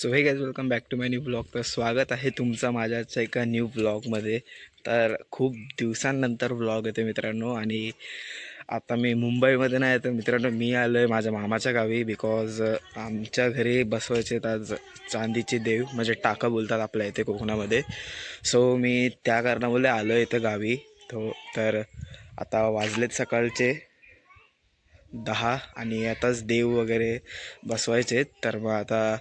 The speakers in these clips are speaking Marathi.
So hey guys welcome back to my new blog. तर स्वागत आहे तुमचं माझ्याच एका न्यू ब्लॉगमध्ये. तर खूप दिवसांनंतर ब्लॉग येते मित्रांनो. आणि आता मी मुंबईमध्ये नाही तर मित्रांनो मी आलो आहे माझ्या मामाच्या गावी. बिकॉज आमच्या घरी बसवायचे आज चांदीचे देव, म्हणजे टाका बोलतात आपल्या इथे कोकणामध्ये. सो मी त्या कारणामुळे आलो आहे इथं गावी. तर आता वाजलेत सकाळचे 10 आणि आताच देव वगैरे बसवायचे आहेत. तर मग आता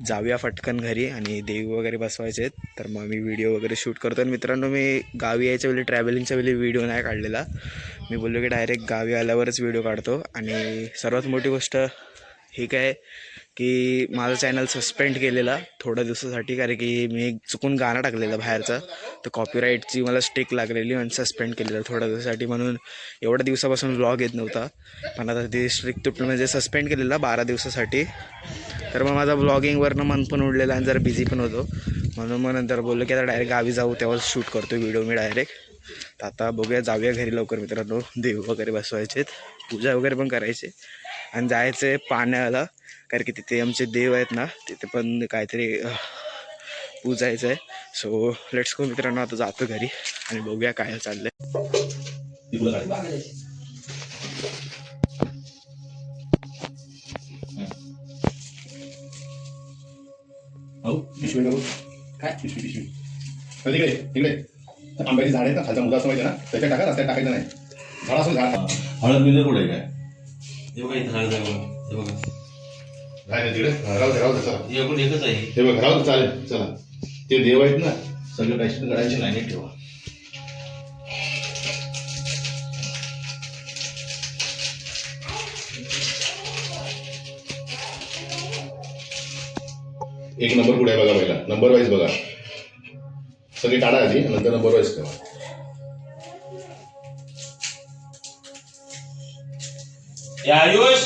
जाऊया फटकन घरी आणि देव वगैरे बसवायचे आहेत. तर मग मी व्हिडिओ वगैरे शूट करतो. आणि मित्रांनो मी गावी यायच्या वेळी ट्रॅव्हलिंगच्या वेळी व्हिडिओ नाही काढलेला. मी बोललो की डायरेक्ट गावी आल्यावरच व्हिडिओ काढतो. आणि सर्वात मोठी गोष्ट ही काय की माझं चॅनल सस्पेंड केलेला थोड्या दिवसासाठी, कारण की मी चुकून गाणं टाकलेलं बाहेरचं. तर कॉपीराईटची मला स्टिक लागलेली आणि सस्पेंड केलेलं थोड्या दिवसासाठी, म्हणून एवढ्या दिवसापासून व्लॉग येत नव्हता. पण आता ते स्ट्रिक तुटलं, म्हणजे सस्पेंड केलेला 12 दिवसासाठी. तर मग माझा ब्लॉगिंगवरनं मन पण उडलेलं आणि जरा बिझी पण होतो. म्हणून मग नंतर बोललो की आता डायरेक्ट गावी जाऊ, तेव्हा शूट करतो व्हिडिओ मी डायरेक्ट. तर आता बघूया, जाऊया घरी लवकर मित्रांनो. देव वगैरे बसवायचे, पूजा वगैरे पण करायचे आणि जायचं आहे पाण्याला, कारण की तिथे आमचे देव आहेत ना, तिथे पण काहीतरी पूजायचं आहे. सो लेट्स गो मित्रांनो, आता जातो घरी आणि बघूया काय चाललंय. काय पिशवी तिकडे तिकडे आंब्याची झाड आहे ना, खालचा मुला असं माहिती ना, त्याच्यात टाका, रस्त्यात टाकायचं नाही. झाड असं झाड हळद बिंदर कुठे काय हे बघा, इथं हळद आहे बघा, हे बघा राहिले तिकडे. राहू दे चला, एकच आहे हे बघ, राहू दे चालेल. चला ते देव आहेत ना, सगळे पैसे करायचे लाईनीत ठेवा. एक नंबर पुढे बघा, पहिला नंबर वाईज बघा, सगळी काढा आधी, नंतर नंबर वाईज ठेवा. आयुष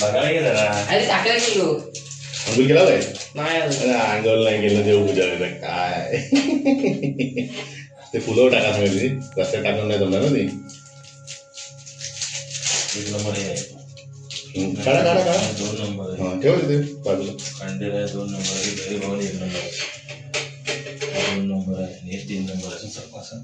बघायला गेला अंगुल केला अंगोल नाही गेलं, देव पूजा काय ते फुलं टाका सांगितली, रस्त्यात टाकून नाही जमणार ना ते. एक नंबर काढा काढा काढा, 2 नंबर हा ठेवा तिथे बाजूला. कांडेला 2 नंबर, घरी भाऊन 1 नंबर, 2 नंबर आहे, हे 3 नंबर असं सर्व असं.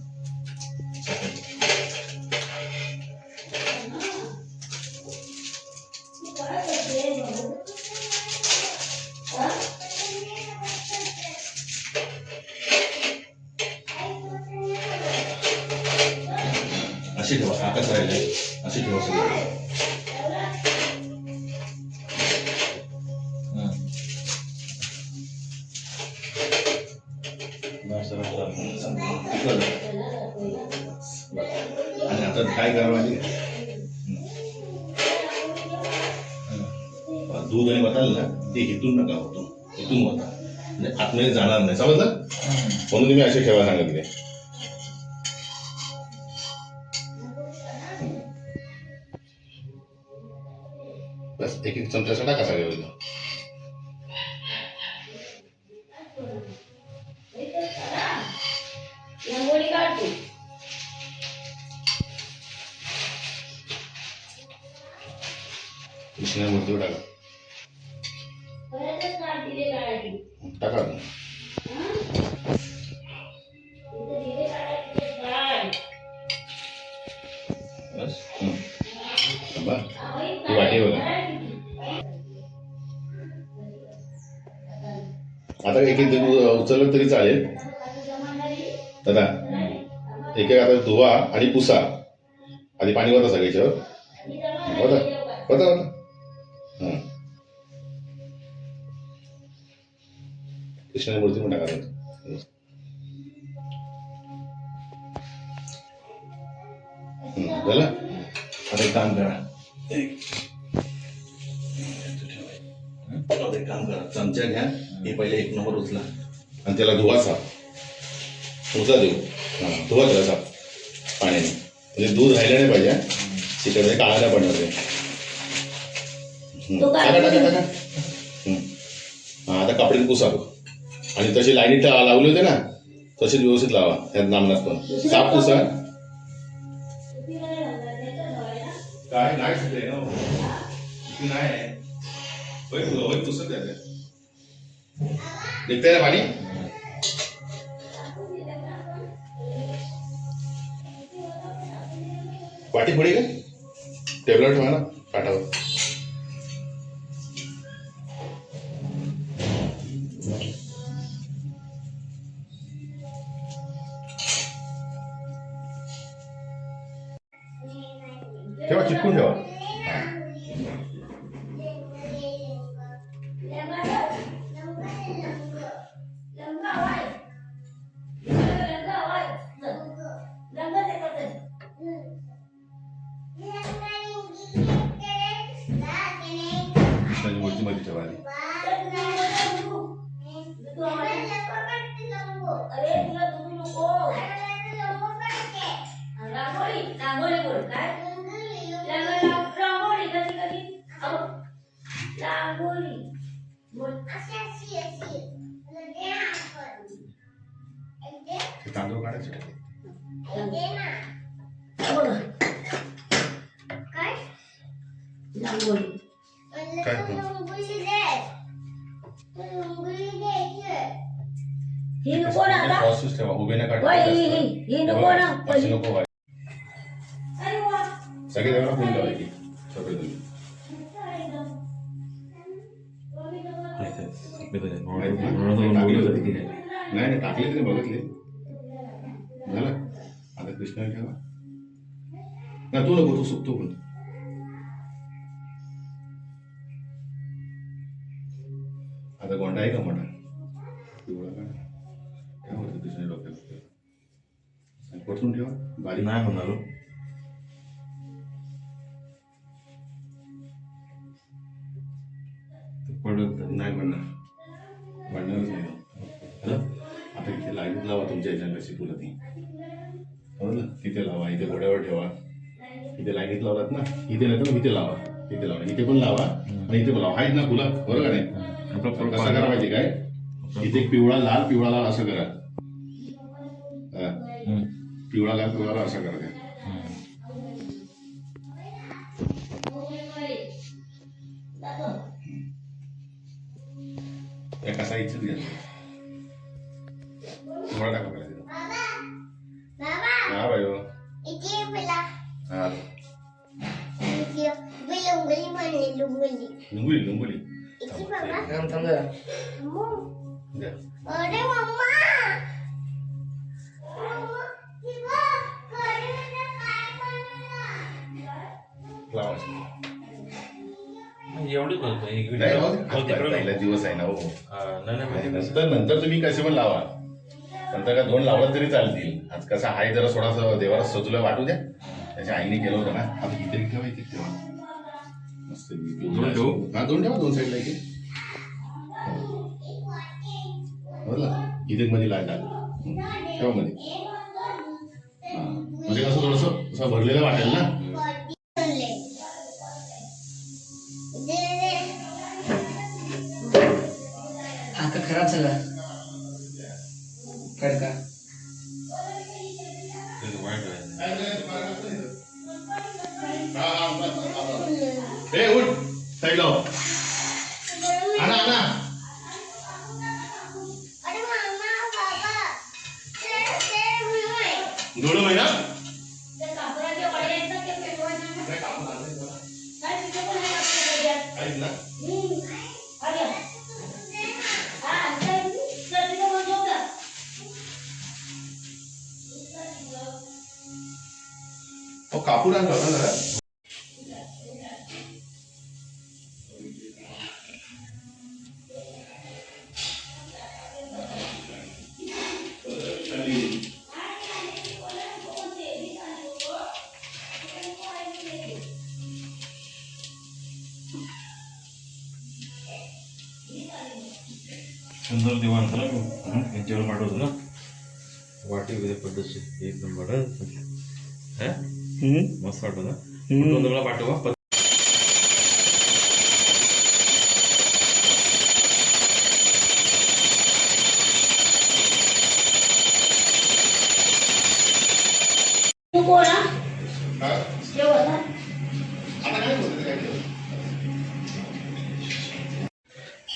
अशी ठेवा, आकाश राहिले अशी ठेवा सगळं. आणि आता काय करा माहिती, दूध आणि बताल ना ते इथून नका होतो, इथून होता म्हणजे आतमध्ये जाणार नाही, समजलं. म्हणून तुम्ही असे ठेवा सांगितले. बस एक एक चमचा टाका सगळं. कृष्णामूर्ती टाका टाका. बस ती वाटी बघा. आता एक एक उचललं तरी चालेल दादा. एक एक आता धुवा आणि पुसा, आधी पाणी होता सगळ्याच्यावर होता होता होता. हां कृष्णाची मूर्ती पण टाका. झालं. आता एक काम करा, एक काम करा, चमचा घ्या, हे पहिले 1 नंबर उचला आणि त्याला धुवा साफ उचला देऊ. हां धुवा त्याला साफ पाण्याने, म्हणजे दूध राहिलं नाही पाहिजे, तिकडे काळा नाही पडणार ते. टाका टाका टाका. हां आता कपडे पुसा आणि तशी लाईनीत लावली होते ना, तशीच व्यवस्थित लावा. त्यात नामनाथ पण साफ पुसा. काय नाही सुटले ना, नाही पुसत आहे. निघतंय ना पाणी. वाटी पुढे काय टेबलवर ठेवा ना काठावर. ठेवा चिटकून ठेवा. मूर्तीमध्ये ठेवा. तांदूळ काढायचे काय प्रोसेस ठेवा. उभे ना काढा. नको सगळे देवाला फुल लावायची सगळे तुम्ही. नाही टाकले तरी बघितले झालं. आता कृष्णा ठेवा ना. तू नको तू सुकतो पण. आता गोंडा आहे का मोठा पिवळा का काय होतं कृष्णा डोक्याला परतून ठेवा. बारीक नाही म्हणालो. पडत नाही म्हणणारच नाही. आता इथे लाईट लावा तुमच्या ह्याच्यात कशी फुलं ती समजलं. तिथे लावा. इथे घोड्यावर ठेवा. इथे लाईनीत लावलात ना. इथे नाही तर इथे लावा. तिथे लावा. इथे पण लावा आणि इथे पण लावा. आहेत ना फुलं बरोबर नाही. कसं करा माहिती काय. इथे पिवळा लाल पिवळा लाल असं करा. पिवळा लाल असं करा. त्या कसा इच्छित घ्या. तुम्हाला टाका पहिला तिथं. हा बाई लुंगुली लुंगुली. एवढी करतोय पहिला दिवस आहे ना. हो नंतर तुम्ही कसे पण लावा. नंतर का 2 लावलं तरी चालतील. आज कसा आहे जरा थोडासा देवाला सजूला वाटू द्या. त्याच्या आईने केलं होतं ना. आता इथे ठेवा. इथे ठेवा मस्त. 2 ठेवा 2 साईडला. इथे बरोबर. इथे मध्ये लाईट टाक ठेवा मध्ये. हा म्हणजे कसं थोडस असं भरलेलं वाटेल ना. हात खराब झाला कडका. उठ साईड लाव. आणा आणा. दोन महिना आहेत ना. कापूर आणला होता जरा. सुंदर दिवाण ना यांच्यावर पाठवतो ना. वाटी वगैरे पद्धतशीर एक नंबर. मस्त वाटतो ना. मला पाठवा.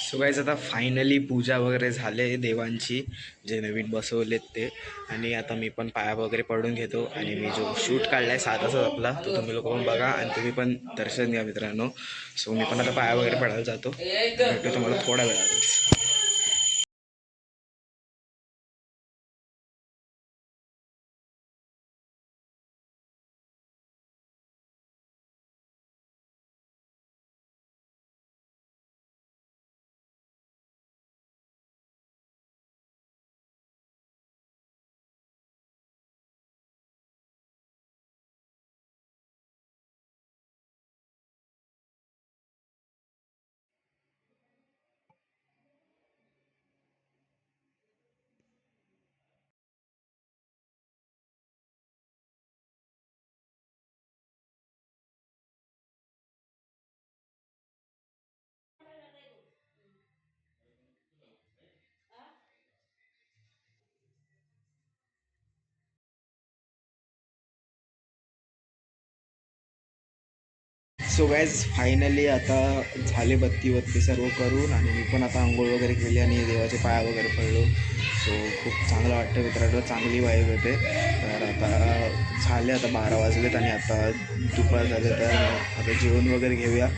सो गाईज आता फायनली पूजा वगैरे झाले देवांची जे नवीन बसवलेत ते. आणि आता मी पण पाया वगैरे पडून घेतो आणि मी जो शूट काढला आहे साधाच आपला तो तुम्ही लोक पण बघा आणि तुम्ही पण दर्शन घ्या मित्रांनो. सो मी पण आता पाया वगैरे पडायला जातो, भेटतो तुम्हाला थोड्या वेळातच. सो गाईज फायनली आता झाले बत्ती सर्व करून आणि मी पण आता आंघोळ वगैरे केली आणि देवाचे पाया वगैरे पडलो. सो खूप चांगलं वाटतं मित्रांनो, चांगली वाईब येते. तर आता झाले, आता 12 वाजलेत आणि आता दुपार झाले. तर आता जेवण वगैरे घेऊया.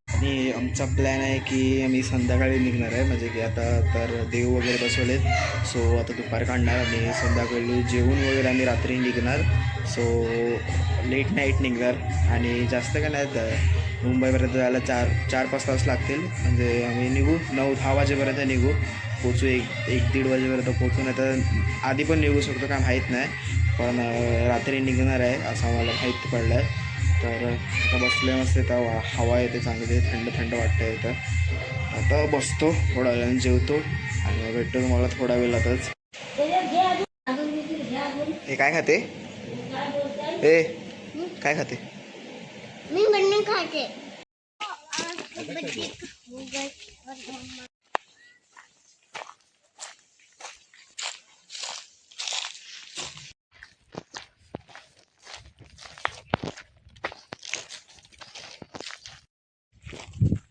आणि आमचा प्लॅन आहे की आम्ही संध्याकाळी निघणार आहे, म्हणजे की आता तर देव वगैरे बसवलेत. सो आता दुपार काढणार आणि संध्याकाळी जेवून वगैरे आम्ही रात्री निघणार. सो लेट नाईट निघणार आणि जास्त काय नाही, मुंबईपर्यंत जायला 4-5 तास लागतील. म्हणजे आम्ही निघू 9-10 वाजेपर्यंत निघू, पोचू 1-1-1.5 वाजेपर्यंत पोचू. नाही तर आधी पण निघू शकतो, काय माहीत नाही. पण रात्री निघणार आहे असं आम्हाला माहीत पडलं आहे. तर आता बसले मस्त, तर हवा येते चांगली, थंड थंड वाटतं इथं. आता बसतो थोडा वेळाने, जेवतो आणि भेटतो तुम्हाला थोड्या वेळातच. हे काय खाते? ए काय खाते? मी बनने खाते.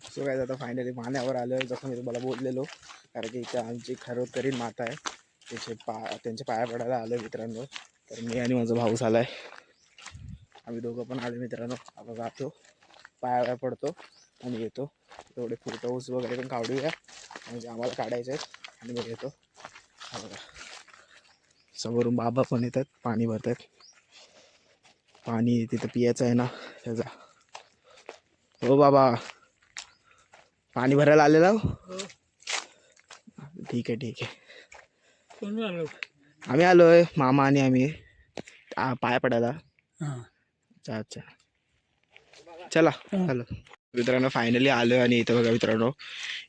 सो काय आता फायनली माण्यावर आलो आहे, जसं मी तुम्हाला बोललेलो. कारण की इथे आमची खरोखरीन माता आहे, त्यांच्या पाया पडायला आलो आहे मित्रांनो. तर मी आणि माझा भाऊ आला आहे, आम्ही दोघं पण आलो मित्रांनो. आता जातो, पाया पडतो आणि येतो. थोडे फोटोज वगैरे पण काढूया, म्हणजे आम्हाला काढायचे आहेत. आणि मग येतो. हा बघा, समोरून बाबा पण येतात, पाणी भरतात. पाणी तिथं पियाचं आहे ना त्याचा. हो बाबा, पाणी भरायला आलेला हो? ठीक आहे ठीक आहे. आम्ही आलोय, मामा आणि आम्ही पाया पडायला. अच्छा अच्छा, चला हॅलो मित्रांनो. फायनली आलोय आणि इथं बघा मित्रांनो,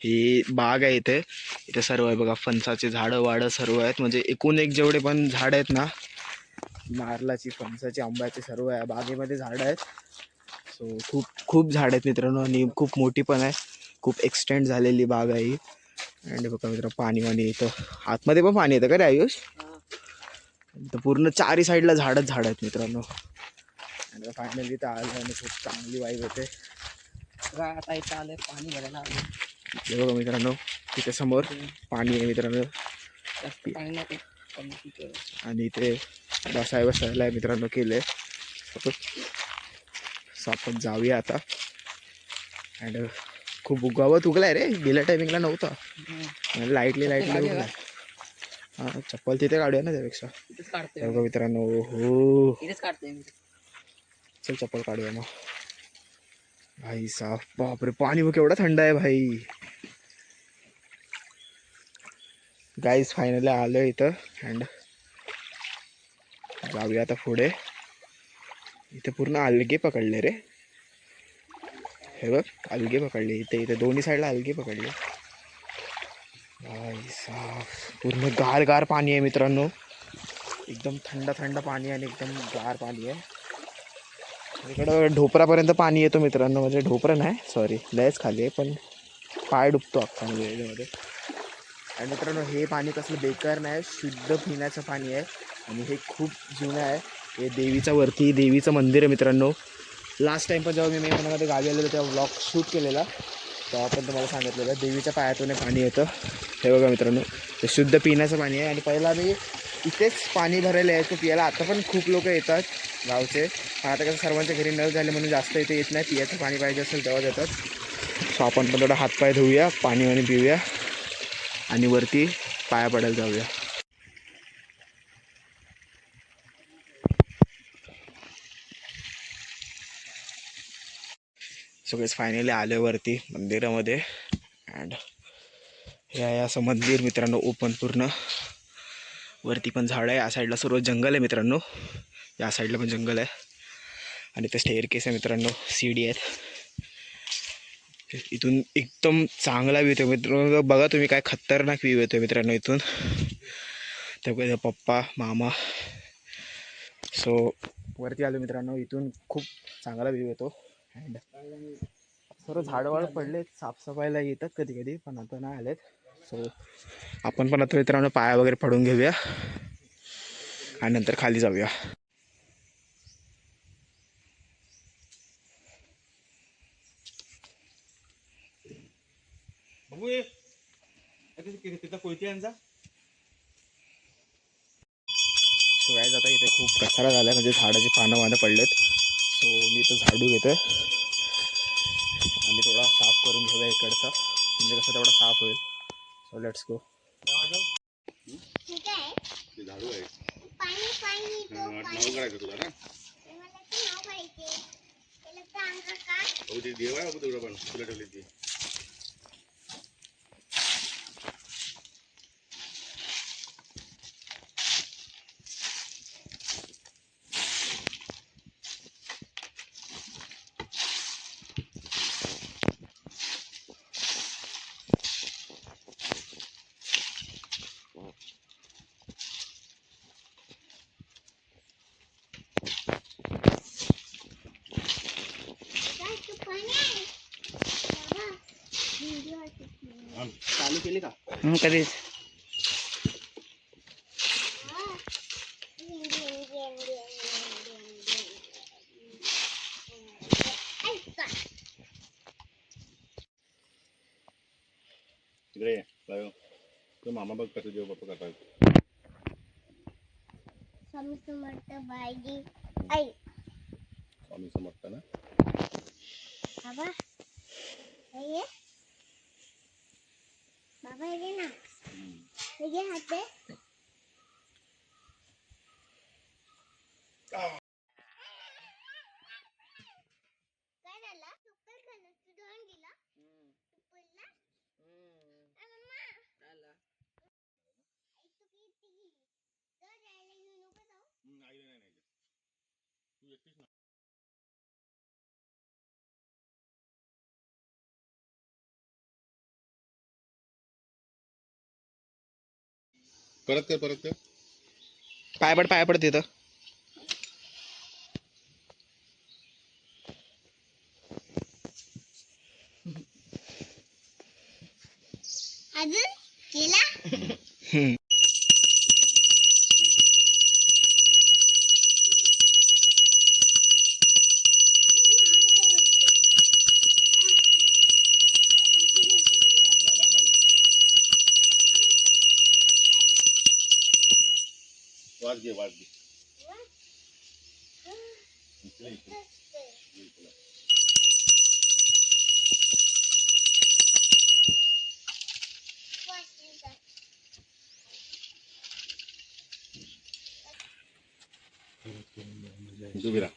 ही बाग आहे. इथे सर्व आहे बघा, फणसाची झाडं वाडं सर्व आहेत. म्हणजे एकूण एक जेवढे पण झाड आहेत ना, नारळाची, फणसाची, आंब्याची, सर्व आहे बागेमध्ये झाडं आहेत. सो खूप खूप झाड आहेत मित्रांनो आणि खूप मोठी पण आहे, खूप एक्सटेंड झालेली बाग आहे ही. आणि बघा मित्रांनो, पाणी वाणी इथं आतमध्ये पण पाणी येतं का रे आयुष? तर पूर्ण चारी साईडला झाडच आहेत मित्रांनो. आणि फायनली इथं आलं आणि खूप चांगली वाईब होते. आता इथं आलंय पाणी भरायला आलं. हे बघा मित्रांनो, तिथे समोर पाणी आहे मित्रांनो. जास्त पाणी नाही आणि इथे बसायला आहे मित्रांनो केले. सो आपण जाऊया आता. अँड खूप गवत उगलाय रे, गेल्या टायमिंगला नव्हता. लाईटली उगलाय. हां, चप्पल तिथे काढूया ना त्यापेक्षा. इथेच काढतोय बघा मित्रांनो, हो इथेच काढतोय मी. चल चप्पल काढूया मग. भाई साफ, बापरे पाणी बघ केवढा थंड आहे भाई. गाईज फायनली आलो इथं अँड जाऊया आता पुढे. इथे पूर्ण अलगे पकडले रे, हे बघ अलगे पकडले इथे दोन्ही साईडला अलगे पकडले. भाई साफ, पूर्ण गार गार पाणी आहे मित्रांनो, एकदम थंड थंड पाणी आणि एकदम गार पाणी आहे. इकडं ढोपरापर्यंत पाणी येतो मित्रांनो, म्हणजे ढोपरं नाही सॉरी, लयच खाली आहे, पण पाय डुबतो अख्खा वेळेमध्ये. आणि मित्रांनो, हे पाणी कसलं बेकार नाही, शुद्ध पिण्याचं पाणी आहे. आणि हे खूप जुनं आहे. हे देवीचं मंदिर आहे मित्रांनो. लास्ट टाइम पण जेव्हा मी मे महिन्यामध्ये गावी आलेलो तेव्हा व्लॉग शूट केलेला. तेव्हा पण तुम्हाला सांगितलेलं देवीच्या पायातून पाणी येतं. हे बघा मित्रांनो, ते शुद्ध पिण्याचं पाणी आहे. आणि पहिला मी इथेच पाणी भरायला यायचो पियाला. आता पण खूप लोक येतात गावचे, पण आता कसं सर्वांच्या घरी नळ झाले म्हणून जास्त इथे येत नाही. पियाचं पाणी पाहिजे असेल तेव्हा येतात. सो आपण पण थोडा हातपाय धुऊया, पाणी पिऊया आणि वरती पाया पडायला जाऊया. सगळेच फायनली आले वरती मंदिरामध्ये. अँड हे आहे असं मंदिर मित्रांनो, ओपन पूर्ण. वरती पण झाड आहे, या साईडला सर्व जंगल आहे मित्रांनो, या साईडला पण जंगल आहे. आणि ते स्टेअर केस आहे मित्रांनो, सीडी आहेत. इथून एकदम चांगला व्ह्यू येतो मित्रांनो. बघा तुम्ही काय खतरनाक व्ह्यू येतो मित्रांनो इथून. त्यामुळे पप्पा मामा. सो वरती आलो मित्रांनो, इथून खूप चांगला व्ह्यू येतो. अँड सर्व झाडवाड पडलेत, साफसफाईला येतात कधी कधी, पण आता नाही आलेत. सो आपण पण आता मित्रांनो पाया वगैरे पडून घेऊया आणि नंतर खाली जाऊया. तिथं कोयती यांचा सो गाईज आता इथे खूप कचरा झाला आहे, म्हणजे झाडाची पानं पडलेत. सो मी इथं झाडू घेतो आणि थोडा साफ करून घेऊया इकडचा, म्हणजे कसं तेवढा साफ होईल. So let's go. ठीक आहे. ते झाडू आहे. पाणी पाणी तो नाव पाणी. करायचं तुला ना. मला ते नाव पाहिजे. त्याला चांगलं का? हो ते देव आहे तेवढं पण तुला ठेवली ती. काय तू पाणी आहे? बाबा, हिंदी वाटत नाही. चालू केली का? कधीच हा. हिंदी. ऐका. तिकडे ये. तो मामा बघ कसं देव बाप्पा करतात. स्वामी समर्थ बायजी आई. स्वामी समर्थ ना. बाबा ये. बाबा ये ना. ये हात दे. काय झालं? सुकर खाल्लं तू धुवून गेला? तू पडला? मम्मा आई तू किती गेली? तर राहायला घेऊ नको जाऊ. नाही तू एकटीच ना. परत कर. पाय पड तिथं. अजून केला? वाज घे. तू बिरा.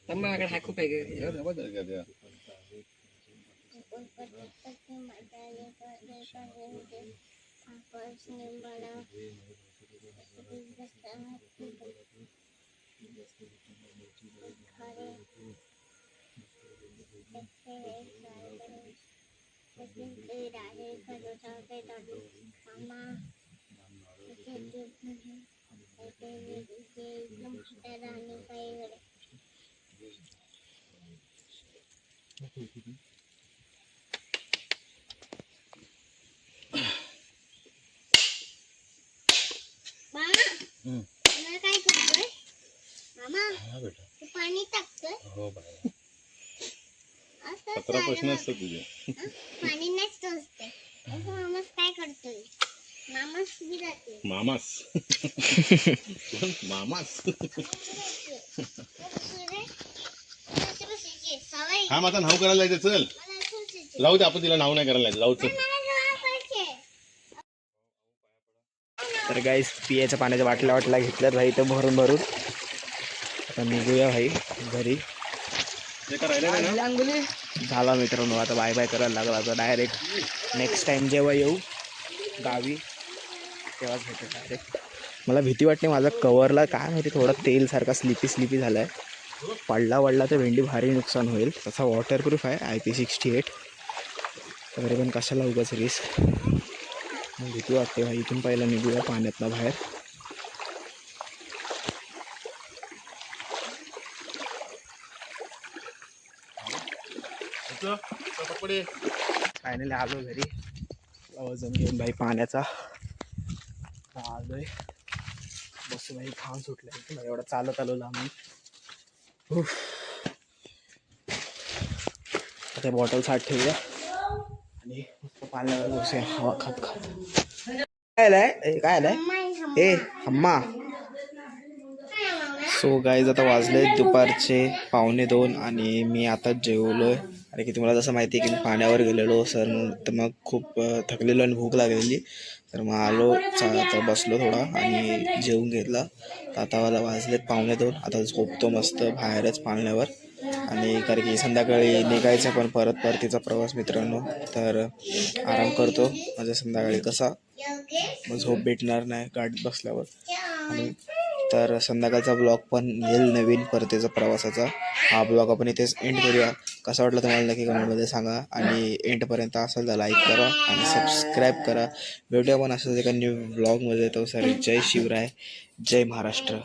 माझ्याकडे हाय खूप आहे. मामा काय करतोय? मामा तू पाणी टाकतोय? हो बाय. 17 प्रश्न असतात तुझे. पाणी नाच टोचते मामास काय करतोय मामास विराते मामास कोण? मामास सवय हा माझा नाव करायला जायचं. चल मला टोचायचे. जाऊ दे, आपण तिला नाव नाही करायला जायचं. जाऊ चल. मला जवळ पाहिजे. तर गाईस पियाच्या पाण्याच्या बाटल्या घेतल्यात भाई इथं भरून भरून. आता निघूया भाई घरी. ते का राहिलं नाही ना? अंगुली झाला मित्रांनो, आता बाय बाय करायला लागला. आता डायरेक्ट नेक्स्ट टाईम जेव्हा येऊ गावी तेव्हाच भेटू डायरेक्ट. मला भीती वाटते माझा कवरला काय माहिती थोडा तेलसारखा स्लिपी झाला आहे. पडला तर भेंडी भारी नुकसान होईल. तसा वॉटरप्रूफ आहे IP68. तरी पण कशाला उगाच रिस्क. भीती वाटते भाई. इथून पहिला निघूया पाण्यातनं बाहेर. कपडे फायनली आलो घरी. वजन घेऊन भाई पाण्याचा आलोय. बस भाई खाऊन सुटलाय एवढा चालत आलो लांब. आता बॉटल साठ ठेवूया आणि पाण्यावर बसूया हवा खात खात. काय आलाय ए अम्मा. सो गाईज आता वाजले दुपारचे 1:45 आणि मी आताच जेवलोय. आणि की तुम्हाला जसं माहिती आहे की मी पाण्यावर गेलेलो सर, तर मग खूप थकलेलो आणि भूक लागलेली. तर मग आलो आता बसलो थोडा आणि जेवून घेतला. आता मला वाजलेत 1:45. आता झोपतो मस्त बाहेरच पाळण्यावर. आणि कारण की संध्याकाळी निघायचं पण परतीचा प्रवास मित्रांनो. तर आराम करतो माझ्या संध्याकाळी कसा मग झोप भेटणार नाही गाडीत बसल्यावर. आणि तर संध्याकाळचा ब्लॉग पण येईल नवीन परतीचा प्रवासाचा. हा ब्लॉग आपण इथेच एंड करूया. कसा वाटला तुम्हाला नक्की कमेंटमध्ये सांगा. आणि एंडपर्यंत असेल तर लाईक करा आणि सबस्क्राईब करा. भेटूया पण असंच एका न्यू ब्लॉगमध्ये. तो सर जय शिवराय, जय महाराष्ट्र.